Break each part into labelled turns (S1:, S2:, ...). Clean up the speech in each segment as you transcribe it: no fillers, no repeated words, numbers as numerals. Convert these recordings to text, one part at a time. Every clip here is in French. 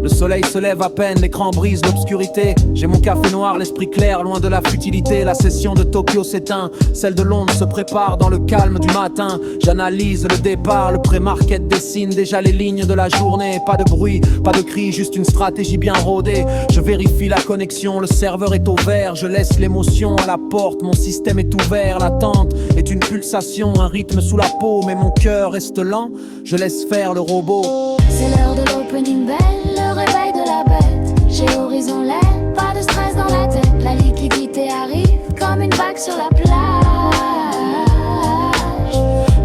S1: Le soleil se lève à peine, l'écran brise l'obscurité. J'ai mon café noir, l'esprit clair, loin de la futilité. La session de Tokyo s'éteint, celle de Londres se prépare dans le calme du matin. J'analyse le départ, le pré-market dessine déjà les lignes de la journée. Pas de bruit, pas de cri, juste une stratégie bien rodée. Je vérifie la connexion, le serveur est au vert. Je laisse l'émotion à la porte, mon système est ouvert. L'attente est une pulsation, un rythme sous la peau. Mais mon cœur reste lent, je laisse faire le robot.
S2: C'est l'heure de l'opening bell, le réveil de la bête. J'ai horizon l'air, pas de stress dans la tête. La liquidité arrive comme une vague sur la plage.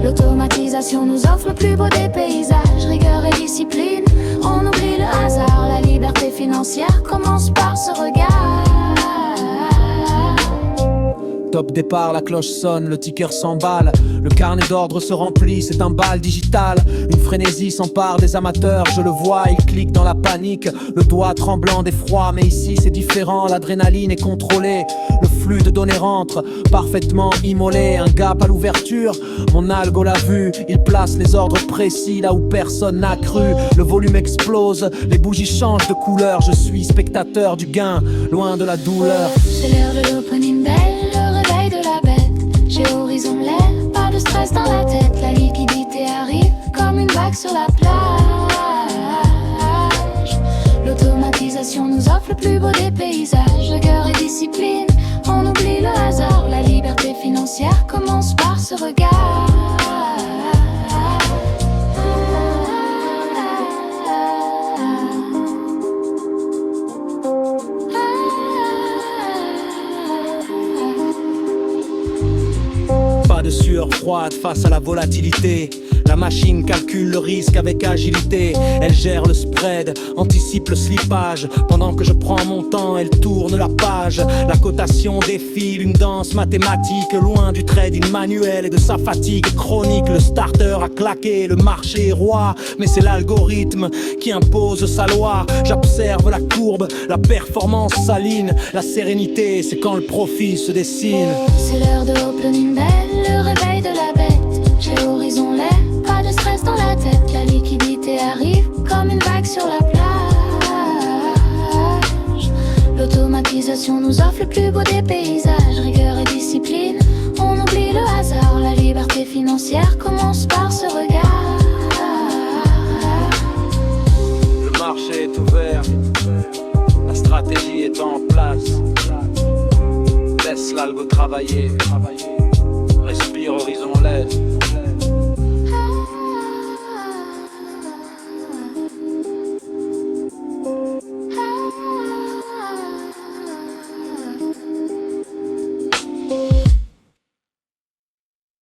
S2: L'automatisation nous offre le plus beau des paysages. Rigueur et discipline, on oublie le hasard. La liberté financière commence par ce regard.
S1: Top départ, la cloche sonne, le ticker s'emballe. Le carnet d'ordre se remplit, c'est un bal digital. Une frénésie s'empare des amateurs, je le vois, ils cliquent dans la panique. Le doigt tremblant d'effroi, mais ici c'est différent. L'adrénaline est contrôlée, le flux de données rentre parfaitement immolé. Un gap à l'ouverture, mon algo l'a vu. Il place les ordres précis là où personne n'a cru. Le volume explose, les bougies changent de couleur. Je suis spectateur du gain, loin de la douleur.
S2: C'est l'heure de l'opening bell, le réveil de la bête. J'ai horizon l'air, pas de stress dans la tête. La liquidité arrive comme une vague sur la plage. L'automatisation nous offre le plus beau des paysages. Rigueur et discipline, on oublie le hasard. La liberté financière commence par ce regard.
S1: Pas de sueur froide face à la volatilité. La machine calcule le risque avec agilité. Elle gère le spread, anticipe le slippage. Pendant que je prends mon temps, elle tourne la page. La cotation défile, une danse mathématique. Loin du trading manuel et de sa fatigue chronique. Le starter a claqué, le marché est roi. Mais c'est l'algorithme qui impose sa loi. J'observe la courbe, la performance s'aligne. La sérénité, c'est quand le profit se dessine.
S2: C'est l'heure de opening bell, le réveil de la bête. J'ai horizon l'air, pas de stress dans la tête. La liquidité arrive comme une vague sur la plage. L'automatisation nous offre le plus beau des paysages. Rigueur et discipline, on oublie le hasard. La liberté financière commence par ce regard.
S1: Le marché est ouvert, la stratégie est en place. Laisse l'algo travailler.